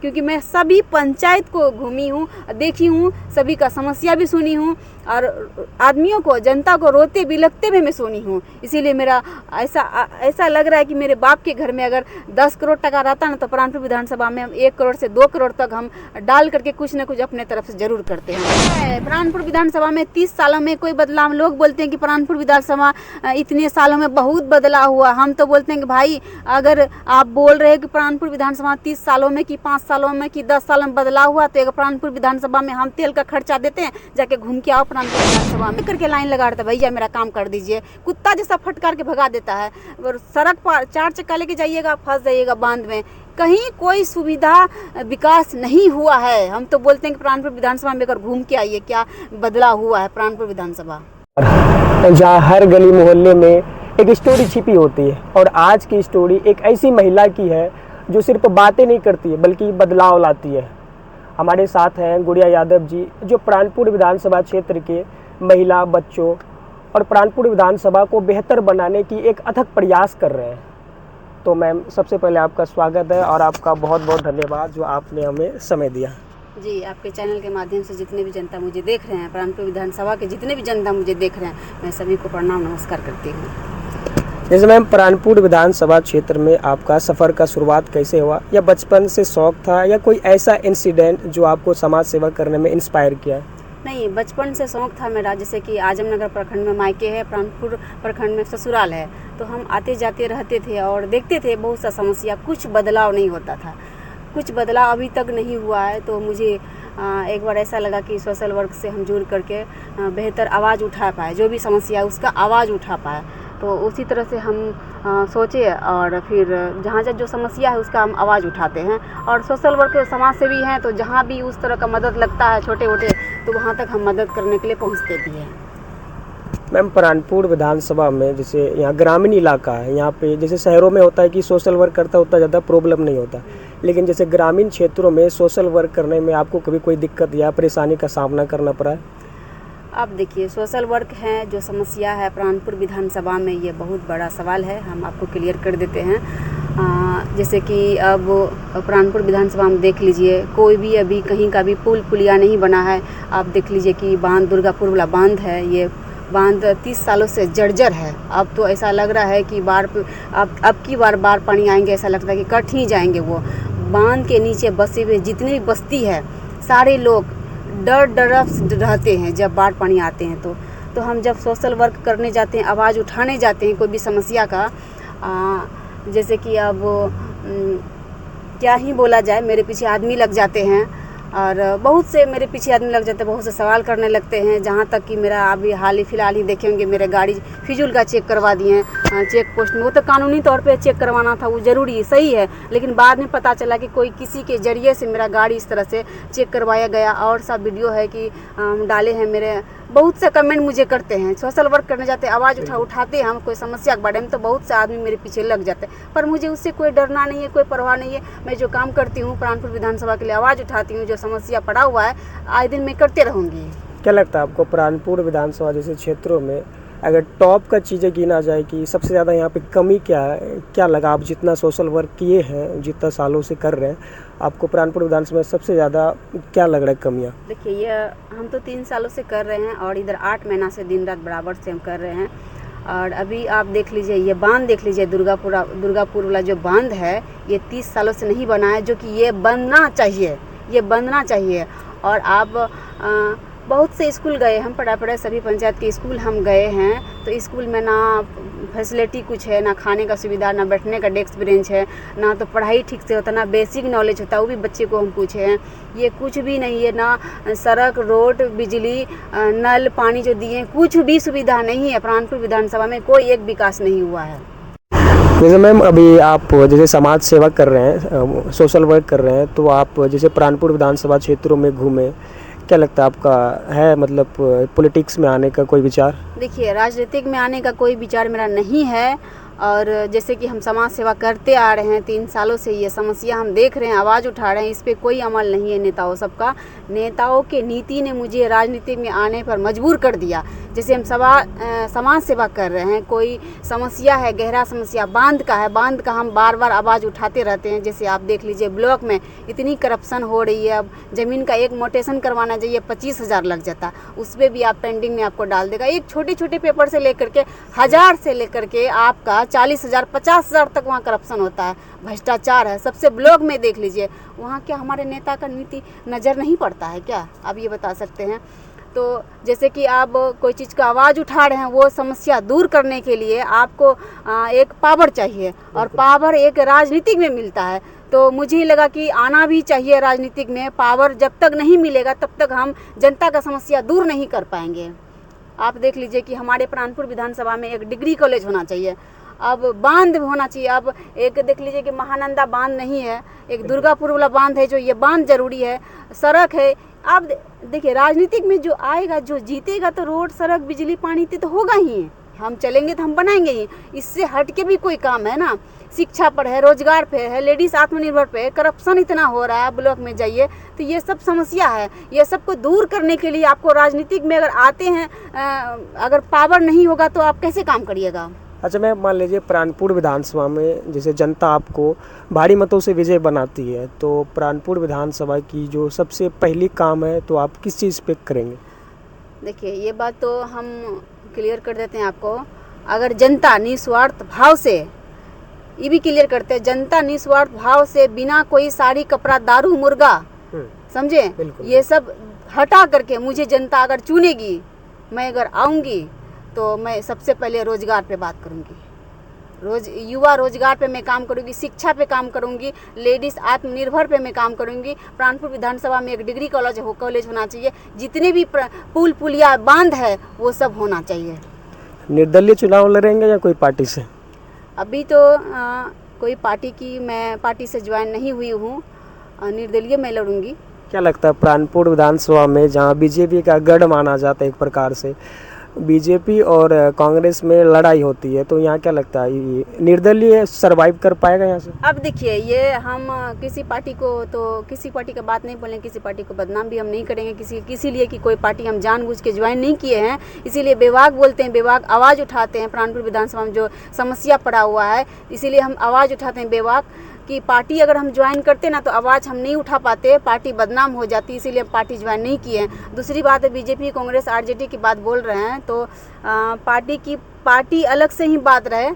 क्योंकि मैं सभी पंचायत को घूमी हूँ, देखी हूँ, सभी का समस्या भी सुनी हूँ और आदमियों को, जनता को रोते बिलखते भी मैं सुनी हूँ। इसीलिए मेरा ऐसा लग रहा है कि मेरे बाप के घर में अगर 10 करोड़ टका रहता ना तो प्राणपुर विधानसभा में हम 1 करोड़ से 2 करोड़ तक हम डाल करके कुछ न कुछ अपने तरफ से जरूर करते हैं। प्राणपुर विधानसभा में 30 सालों में कोई बदलाव, लोग बोलते हैं कि प्राणपुर विधानसभा इतने सालों में बहुत बदलाव हुआ। हम तो बोलते हैं कि भाई अगर आप बोल रहे हैं कि प्राणपुर विधानसभा 30 सालों में कि 5 सालों में कि 10 सालों में बदलाव हुआ, तो एक प्राणपुर विधानसभा में हम तेल का खर्चा देते हैं, जाके घूम के आओ प्राणपुर विधानसभा में करके लाइन लगा रहता है, भैया मेरा काम कर दीजिए, कुत्ता जैसा फटकार के भगा देता है। और सड़क पर 4 चक्का लेके जाइएगा, फंस जाइएगा बांध में, कहीं कोई सुविधा विकास नहीं हुआ है। हम तो बोलते हैं कि प्राणपुर विधानसभा में अगर घूम के आइए, क्या बदलाव हुआ है प्राणपुर विधानसभा। जहाँ हर गली मोहल्ले में एक स्टोरी छिपी होती है, और आज की स्टोरी एक ऐसी महिला की है जो सिर्फ बातें नहीं करती है बल्कि बदलाव लाती है। हमारे साथ हैं गुड़िया यादव जी, जो प्राणपुर विधानसभा क्षेत्र के महिला, बच्चों और प्राणपुर विधानसभा को बेहतर बनाने की एक अथक प्रयास कर रहे हैं। तो मैम, सबसे पहले आपका स्वागत है और आपका बहुत बहुत धन्यवाद जो आपने हमें समय दिया। जी, आपके चैनल के माध्यम से जितने भी जनता मुझे देख रहे हैं, प्राणपुर विधानसभा के जितने भी जनता मुझे देख रहे हैं, मैं सभी को प्रणाम नमस्कार करती हूँ। जैसे मैम, प्राणपुर विधानसभा क्षेत्र में आपका सफ़र का शुरुआत कैसे हुआ, या बचपन से शौक था, या कोई ऐसा इंसिडेंट जो आपको समाज सेवा करने में इंस्पायर किया? नहीं, बचपन से शौक़ था मेरा। जैसे कि आजमनगर प्रखंड में मायके है, प्राणपुर प्रखंड में ससुराल है, तो हम आते जाते रहते थे और देखते थे बहुत सा समस्या, कुछ बदलाव नहीं होता था, कुछ बदलाव अभी तक नहीं हुआ है। तो मुझे एक बार ऐसा लगा कि सोशल वर्क से हम जुड़ करके बेहतर आवाज़ उठा पाए, जो भी समस्या है उसका आवाज़ उठा पाए। तो उसी तरह से हम सोचे और फिर जहाँ जहाँ जो समस्या है उसका हम आवाज़ उठाते हैं। और सोशल वर्क समाज सेवी हैं, तो जहाँ भी उस तरह का मदद लगता है छोटे मोटे, तो वहाँ तक हम मदद करने के लिए पहुँचते भी हैं। मैम, प्राणपुर विधानसभा में जैसे यहाँ ग्रामीण इलाका है, यहाँ पे जैसे शहरों में होता है कि सोशल वर्क करता उतना ज़्यादा प्रॉब्लम नहीं होता, लेकिन जैसे ग्रामीण क्षेत्रों में सोशल वर्क करने में आपको कभी कोई दिक्कत या परेशानी का सामना करना पड़ा है? अब देखिए, सोशल वर्क है जो समस्या है प्राणपुर विधानसभा में, ये बहुत बड़ा सवाल है, हम आपको क्लियर कर देते हैं। जैसे कि अब प्राणपुर विधानसभा में देख लीजिए, कोई भी अभी कहीं का भी पुल पुलिया नहीं बना है। आप देख लीजिए कि बांध, दुर्गापुर वाला बांध है, ये बांध 30 सालों से जर्जर है। अब तो ऐसा लग रहा है कि अब की बार पानी आएंगे, ऐसा लगता है कि कट ही जाएंगे। वो बांध के नीचे बसे हुए जितनी भी बस्ती है, सारे लोग डर रहते हैं जब बाढ़ पानी आते हैं। तो हम जब सोशल वर्क करने जाते हैं, आवाज़ उठाने जाते हैं कोई भी समस्या का, जैसे कि अब क्या ही बोला जाए, मेरे पीछे आदमी लग जाते हैं और बहुत से मेरे पीछे आदमी लग जाते हैं, बहुत से सवाल करने लगते हैं। जहाँ तक कि मेरा अभी हाल ही फिलहाल ही देखेंगे, मेरे गाड़ी फिजूल का चेक करवा दिए हैं चेक पोस्ट में। वो तो कानूनी तौर पे चेक करवाना था, वो ज़रूरी सही है, लेकिन बाद में पता चला कि कोई किसी के ज़रिए से मेरा गाड़ी इस तरह से चेक करवाया गया। और सब वीडियो है कि डाले हैं मेरे, बहुत से कमेंट मुझे करते हैं। सोशल वर्क करने जाते हैं, आवाज़ उठाते हैं हम कोई समस्या के बारे में, तो बहुत से आदमी मेरे पीछे लग जाते हैं। पर मुझे उससे कोई डरना नहीं है, कोई परवाह नहीं है। मैं जो काम करती हूँ प्राणपुर विधानसभा के लिए, आवाज़ उठाती हूँ, जो समस्या पड़ा हुआ है आए दिन मैं करते रहूँगी। क्या लगता है आपको प्राणपुर विधानसभा जैसे क्षेत्रों में अगर टॉप का चीज़ें गिना जाए कि सबसे ज़्यादा यहाँ पे कमी क्या है, क्या लगा? आप जितना सोशल वर्क किए हैं, जितना सालों से कर रहे हैं, आपको प्राणपुर विधानसभा में सबसे ज़्यादा क्या लग रहा है कमियाँ? देखिए, ये हम तो 3 सालों से कर रहे हैं और इधर 8 महीना से दिन रात बराबर से हम कर रहे हैं। और अभी आप देख लीजिए, ये बांध देख लीजिए, दुर्गापुर वाला जो बांध है, ये 30 सालों से नहीं बना है, जो कि ये बनना चाहिए। और आप बहुत से स्कूल गए, हम पढ़ाए सभी पंचायत के स्कूल हम गए हैं, तो स्कूल में ना फैसिलिटी कुछ है, ना खाने का सुविधा, ना बैठने का डेस्क बेंच है, ना तो पढ़ाई ठीक से होता, ना बेसिक नॉलेज होता, वो भी बच्चे को हम पूछे हैं, ये कुछ भी नहीं है। ना सड़क, रोड, बिजली, नल, पानी जो दिए, कुछ भी सुविधा नहीं है। प्राणपुर विधानसभा में कोई एक विकास नहीं हुआ है। जैसे मैम, अभी आप जैसे समाज सेवा कर रहे हैं, सोशल वर्क कर रहे हैं, तो आप जैसे प्राणपुर विधानसभा क्षेत्रों में घूमे, क्या लगता है आपका है मतलब पॉलिटिक्स में आने का कोई विचार? देखिए, राजनीतिक में आने का कोई विचार मेरा नहीं है। और जैसे कि हम समाज सेवा करते आ रहे हैं 3 सालों से, ये समस्या हम देख रहे हैं, आवाज़ उठा रहे हैं, इस पर कोई अमल नहीं है नेताओं सबका। नेताओं के नीति ने मुझे राजनीति में आने पर मजबूर कर दिया, जैसे हम समाज सेवा कर रहे हैं, कोई समस्या है, गहरा समस्या बांध का हम बार बार आवाज़ उठाते रहते हैं। जैसे आप देख लीजिए ब्लॉक में इतनी करप्शन हो रही है, अब ज़मीन का एक मोटेशन करवाना चाहिए 25,000 लग जाता, उस पर भी आप पेंडिंग में आपको डाल देगा। एक छोटे छोटे पेपर से लेकर के 1000 से लेकर के आपका 40,000 50,000 तक वहाँ करप्शन होता है, भ्रष्टाचार है। सबसे ब्लॉक में देख लीजिए, वहाँ क्या हमारे नेता का नीति नज़र नहीं पड़ता है क्या? आप ये बता सकते हैं। तो जैसे कि आप कोई चीज़ का आवाज़ उठा रहे हैं, वो समस्या दूर करने के लिए आपको एक पावर चाहिए, और पावर एक राजनीतिक में मिलता है। तो मुझे लगा कि आना भी चाहिए राजनीतिक में। पावर जब तक नहीं मिलेगा तब तक हम जनता का समस्या दूर नहीं कर पाएंगे। आप देख लीजिए कि हमारे प्राणपुर विधानसभा में एक डिग्री कॉलेज होना चाहिए, अब बांध होना चाहिए। अब एक देख लीजिए कि महानंदा बांध नहीं है, एक दुर्गापुर वाला बांध है, जो ये बांध जरूरी है। सड़क है, आप देखिए राजनीतिक में जो आएगा, जो जीतेगा, तो रोड सड़क बिजली पानी तो होगा ही, हम चलेंगे तो हम बनाएंगे ही। इससे हट के भी कोई काम है ना, शिक्षा पर है, रोजगार पे है, लेडीज आत्मनिर्भर पे है। करप्शन इतना हो रहा है, ब्लॉक में जाइए तो ये सब समस्या है। ये सबको दूर करने के लिए आपको राजनीतिक में अगर आते हैं, अगर पावर नहीं होगा तो आप कैसे काम करिएगा? अच्छा, मैं मान लीजिए प्राणपुर विधानसभा में जैसे जनता आपको भारी मतों से विजय बनाती है, तो प्राणपुर विधानसभा की जो सबसे पहली काम है तो आप किस चीज़ पे करेंगे? देखिए ये बात तो हम क्लियर कर देते हैं आपको। अगर जनता निस्वार्थ भाव से, ये भी क्लियर करते हैं, जनता निस्वार्थ भाव से बिना कोई साड़ी कपड़ा दारू मुर्गा, समझे, ये सब हटा करके मुझे जनता अगर चुनेगी, मैं अगर आऊँगी तो मैं सबसे पहले रोजगार पे बात करूँगी। युवा रोजगार पे मैं काम करूँगी, शिक्षा पे काम करूँगी, लेडीज़ आत्मनिर्भर पे मैं काम करूँगी। प्राणपुर विधानसभा में एक डिग्री कॉलेज होना चाहिए, जितने भी पुल पुलिया बांध है वो सब होना चाहिए। निर्दलीय चुनाव लड़ेंगे या कोई पार्टी से? अभी तो कोई पार्टी की, मैं पार्टी से ज्वाइन नहीं हुई हूँ, निर्दलीय मैं लड़ूंगी। क्या लगता है प्राणपुर विधानसभा में, जहाँ बीजेपी का गढ़ माना जाता है, एक प्रकार से बीजेपी और कांग्रेस में लड़ाई होती है, तो यहाँ क्या लगता है निर्दलीय सरवाइव कर पाएगा यहाँ से? अब देखिए, ये हम किसी पार्टी का बात नहीं बोलेंगे, किसी पार्टी को बदनाम भी हम नहीं करेंगे किसी लिए कि कोई पार्टी हम जानबूझ के ज्वाइन नहीं किए हैं। इसीलिए बेबाक बोलते हैं, बेबाक आवाज़ उठाते हैं। प्राणपुर विधानसभा में जो समस्या पड़ा हुआ है, इसीलिए हम आवाज़ उठाते हैं बेबाक कि पार्टी अगर हम ज्वाइन करते ना तो आवाज़ हम नहीं उठा पाते, पार्टी बदनाम हो जाती, इसीलिए हम पार्टी ज्वाइन नहीं किए हैं। दूसरी बात है, बीजेपी कांग्रेस आरजेडी की बात बोल रहे हैं, तो पार्टी अलग से ही बात रहे,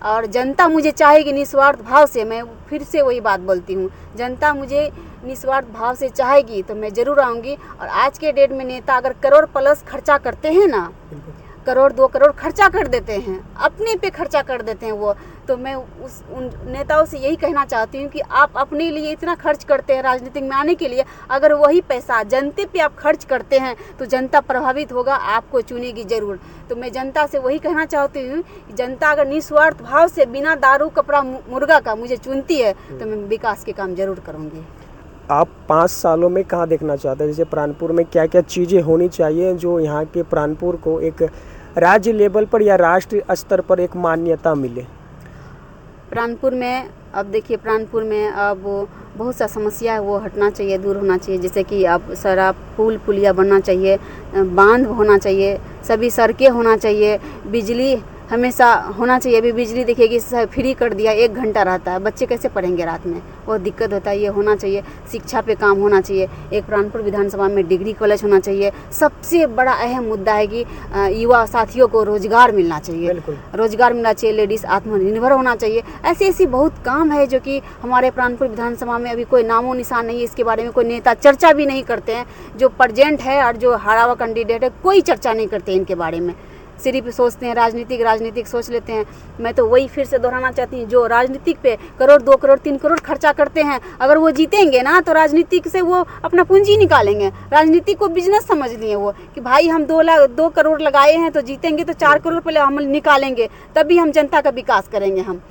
और जनता मुझे चाहेगी निस्वार्थ भाव से। मैं फिर से वही बात बोलती हूँ, जनता मुझे निस्वार्थ भाव से चाहेगी तो मैं ज़रूर आऊँगी। और आज के डेट में नेता अगर करोड़ प्लस खर्चा करते हैं ना, करोड़ 2 करोड़ खर्चा कर देते हैं, अपने पे खर्चा कर देते हैं वो, तो मैं उन नेताओं से यही कहना चाहती हूँ कि आप अपने लिए इतना खर्च करते हैं राजनीति में आने के लिए, अगर वही पैसा जनता पे आप खर्च करते हैं तो जनता प्रभावित होगा, आपको चुनेगी ज़रूर। तो मैं जनता से वही कहना चाहती हूँ कि जनता अगर निस्वार्थ भाव से बिना दारू कपड़ा मुर्गा का मुझे चुनती है तो मैं विकास के काम जरूर करूँगी। आप 5 सालों में कहाँ देखना चाहते हैं? जैसे प्राणपुर में क्या क्या चीज़ें होनी चाहिए जो यहाँ के प्राणपुर को एक राज्य लेवल पर या राष्ट्रीय स्तर पर एक मान्यता मिले? प्राणपुर में अब देखिए, प्राणपुर में अब बहुत सा समस्या है, वो हटना चाहिए, दूर होना चाहिए। जैसे कि अब सारा पुल पुलिया बनना चाहिए, बांध होना चाहिए, सभी सड़कें होना चाहिए, बिजली हमेशा होना चाहिए। अभी बिजली देखिएगी फ्री कर दिया, 1 घंटा रहता है, बच्चे कैसे पढ़ेंगे रात में, बहुत दिक्कत होता है। ये होना चाहिए, शिक्षा पे काम होना चाहिए, एक प्राणपुर विधानसभा में डिग्री कॉलेज होना चाहिए। सबसे बड़ा अहम मुद्दा है कि युवा साथियों को रोजगार मिलना चाहिए, रोजगार मिलना चाहिए, लेडीज़ आत्मनिर्भर होना चाहिए। ऐसी बहुत काम है जो कि हमारे प्राणपुर विधानसभा में अभी कोई नामो निशान नहीं है, इसके बारे में कोई नेता चर्चा भी नहीं करते हैं। जो प्रेजेंट है और जो हारा हुआ कैंडिडेट है, कोई चर्चा नहीं करते इनके बारे में, सिर्फ सोचते हैं राजनीतिक सोच लेते हैं। मैं तो वही फिर से दोहराना चाहती हूँ, जो राजनीतिक पे करोड़ 2 करोड़ 3 करोड़ खर्चा करते हैं, अगर वो जीतेंगे ना तो राजनीतिक से वो अपना पूंजी निकालेंगे। राजनीति को बिजनेस समझ लिए वो कि भाई हम 2 करोड़ लगाए हैं तो जीतेंगे तो 4 करोड़ पहले हम निकालेंगे, तभी हम जनता का विकास करेंगे। हम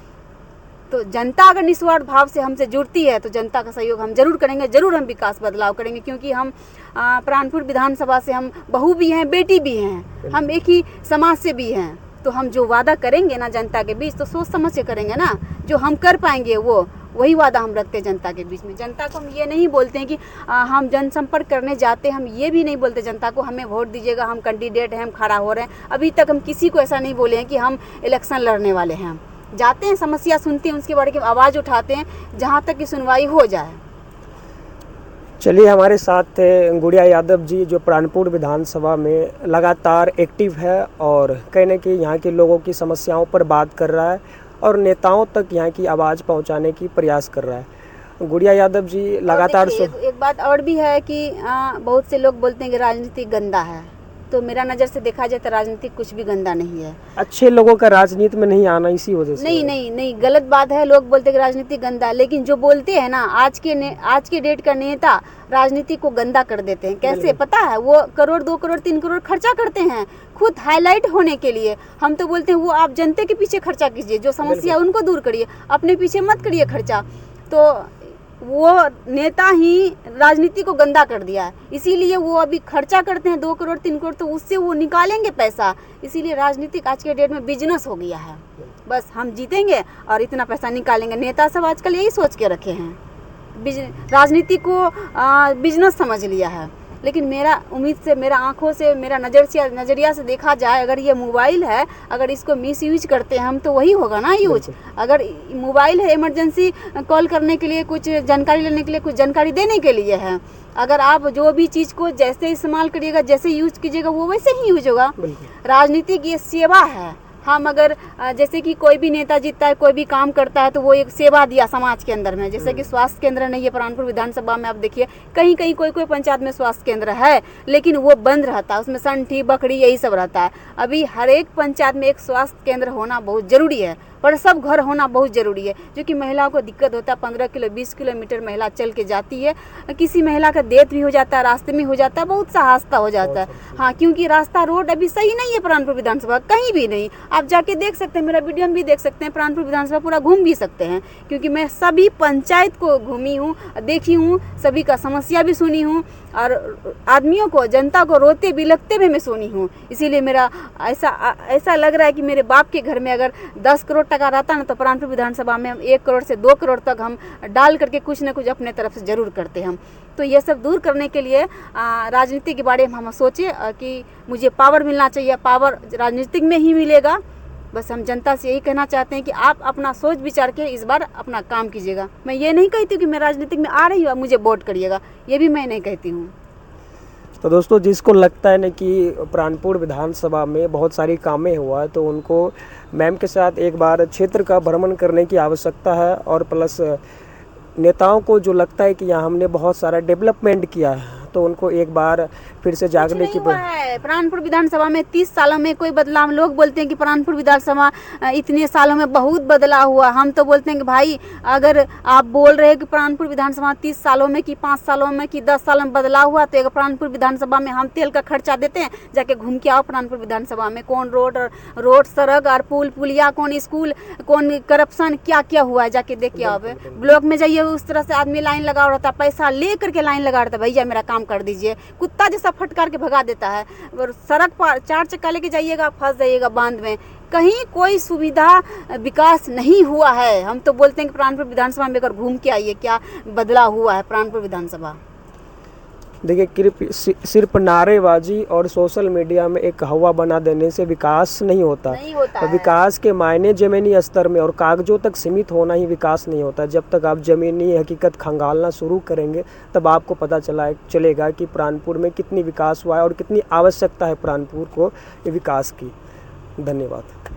तो जनता अगर निस्वार्थ भाव से हमसे जुड़ती है तो जनता का सहयोग हम जरूर करेंगे, जरूर हम विकास बदलाव करेंगे। क्योंकि हम प्राणपुर विधानसभा से हम बहू भी हैं, बेटी भी हैं, हम एक ही समाज से भी हैं। तो हम जो वादा करेंगे ना जनता के बीच, तो सोच समझ के करेंगे ना, जो हम कर पाएंगे वो वही वादा हम रखते हैं जनता के बीच में। जनता को हम ये नहीं बोलते हैं कि हम जनसंपर्क करने जाते हैं, हम ये भी नहीं बोलते जनता को हमें वोट दीजिएगा, हम कैंडिडेट हैं, हम खड़ा हो रहे हैं। अभी तक हम किसी को ऐसा नहीं बोले हैं कि हम इलेक्शन लड़ने वाले हैं। हम जाते हैं, समस्या सुनते हैं, उसके बारे में आवाज़ उठाते हैं जहाँ तक कि सुनवाई हो जाए। चलिए, हमारे साथ थे गुड़िया यादव जी, जो प्राणपुर विधानसभा में लगातार एक्टिव है और कहीं ना कहीं यहाँ के लोगों की समस्याओं पर बात कर रहा है और नेताओं तक यहाँ की आवाज़ पहुँचाने की प्रयास कर रहा है। गुड़िया यादव जी लगातार एक बात और भी है कि बहुत से लोग बोलते हैं कि राजनीति गंदा है, तो मेरा नज़र से देखा जाए तो राजनीति कुछ भी गंदा नहीं है। अच्छे लोगों का राजनीति में नहीं आना इसी वजह से नहीं, गलत बात है। लोग बोलते हैं कि राजनीति गंदा है, लेकिन जो बोलते हैं ना, आज के डेट का नेता राजनीति को गंदा कर देते हैं। कैसे पता है? वो करोड़ 2 करोड़ 3 करोड़ खर्चा करते हैं खुद हाईलाइट होने के लिए। हम तो बोलते हैं वो आप जनता के पीछे खर्चा कीजिए, जो समस्या है उनको दूर करिए, अपने पीछे मत करिए खर्चा। तो वो नेता ही राजनीति को गंदा कर दिया है, इसीलिए वो अभी खर्चा करते हैं 2 करोड़ 3 करोड़, तो उससे वो निकालेंगे पैसा। इसीलिए राजनीतिक आज के डेट में बिजनेस हो गया है। बस हम जीतेंगे और इतना पैसा निकालेंगे। नेता सब आजकल यही सोच के रखे हैं, राजनीति को बिजनेस समझ लिया है। लेकिन मेरा उम्मीद से, मेरा आंखों से, मेरा नज़रिया से देखा जाए, अगर ये मोबाइल है, अगर इसको मिस यूज करते हैं हम तो वही होगा ना यूज। अगर मोबाइल है इमरजेंसी कॉल करने के लिए, कुछ जानकारी लेने के लिए, कुछ जानकारी देने के लिए है, अगर आप जो भी चीज़ को जैसे इस्तेमाल करिएगा, जैसे यूज कीजिएगा, वो वैसे ही यूज होगा। राजनीतिक ये सेवा है। हम अगर जैसे कि कोई भी नेता जीतता है, कोई भी काम करता है, तो वो एक सेवा दिया समाज के अंदर में। जैसे कि स्वास्थ्य केंद्र नहीं है प्राणपुर विधानसभा में, आप देखिए कहीं कहीं कोई पंचायत में स्वास्थ्य केंद्र है, लेकिन वो बंद रहता है, उसमें संठी बकरी यही सब रहता है। अभी हर एक पंचायत में एक स्वास्थ्य केंद्र होना बहुत ज़रूरी है, पर सब घर होना बहुत ज़रूरी है, जो कि महिलाओं को दिक्कत होता है। 15 किलो 20 किलोमीटर महिला चल के जाती है, किसी महिला का डेथ भी हो जाता है, रास्ते में हो जाता है, बहुत सा हादसा हो जाता है। हाँ, क्योंकि रास्ता रोड अभी सही नहीं है प्राणपुर विधानसभा, कहीं भी नहीं। आप जाके देख सकते हैं, मेरा वीडियो में भी देख सकते हैं, प्राणपुर विधानसभा पूरा घूम भी सकते हैं, क्योंकि मैं सभी पंचायत को घूमी हूँ, देखी हूँ, सभी का समस्या भी सुनी हूँ और आदमियों को, जनता को रोते बिलखते हुए मैं सुनी हूँ। इसीलिए मेरा ऐसा लग रहा है कि मेरे बाप के घर में अगर 10 करोड़ टका रहता ना, तो प्राणपुर विधानसभा में हम 1 करोड़ से 2 करोड़ तक हम डाल करके कुछ न कुछ अपने तरफ से जरूर करते हम। तो ये सब दूर करने के लिए राजनीति के बारे में हम सोचे कि मुझे पावर मिलना चाहिए। पावर राजनीतिक में ही मिलेगा। बस हम जनता से यही कहना चाहते हैं कि आप अपना सोच विचार के इस बार अपना काम कीजिएगा। मैं ये नहीं कहती हूँ कि मैं राजनीतिक में आ रही हूँ, मुझे वोट करिएगा, ये भी मैं नहीं कहती हूँ। तो दोस्तों, जिसको लगता है ना कि प्राणपुर विधानसभा में बहुत सारी कामें हुआ है, तो उनको मैम के साथ एक बार क्षेत्र का भ्रमण करने की आवश्यकता है। और प्लस नेताओं को जो लगता है कि यहाँ हमने बहुत सारा डेवलपमेंट किया है, तो उनको एक बार फिर से जागने की प्राणपुर विधानसभा में 30 सालों में कोई बदलाव। लोग बोलते हैं कि प्राणपुर विधानसभा इतने सालों में बहुत बदलाव हुआ। हम तो बोलते हैं कि भाई, अगर आप बोल रहे हैं कि प्राणपुर विधानसभा 30 सालों में कि 5 सालों में कि 10 सालों में बदलाव हुआ, तो प्राणपुर विधानसभा में हम तेल का खर्चा देते हैं, जाके घूम के आओ प्राणपुर विधानसभा में कौन रोड सड़क और पुल पुलिया, कौन स्कूल, कौन करप्शन, क्या क्या हुआ है, जाके देख के आओ। ब्लॉक में जाइए, उस तरह से आदमी लाइन लगा रहता है, पैसा ले करके लाइन लगा रहता है, भैया मेरा काम कर दीजिए, कुत्ता जैसा फटकार के भगा देता है। और सड़क पर 4 चक्का लेके जाइएगा, फंस जाइएगा बांध में। कहीं कोई सुविधा विकास नहीं हुआ है। हम तो बोलते हैं कि प्राणपुर विधानसभा में अगर घूम के आइए, क्या बदलाव हुआ है प्राणपुर विधानसभा। देखिए, सिर्फ नारेबाजी और सोशल मीडिया में एक हवा बना देने से विकास नहीं होता और विकास के मायने ज़मीनी स्तर में और कागजों तक सीमित होना ही विकास नहीं होता। जब तक आप ज़मीनी हकीकत खंगालना शुरू करेंगे, तब आपको पता चलेगा कि प्राणपुर में कितनी विकास हुआ है और कितनी आवश्यकता है प्राणपुर को विकास की। धन्यवाद।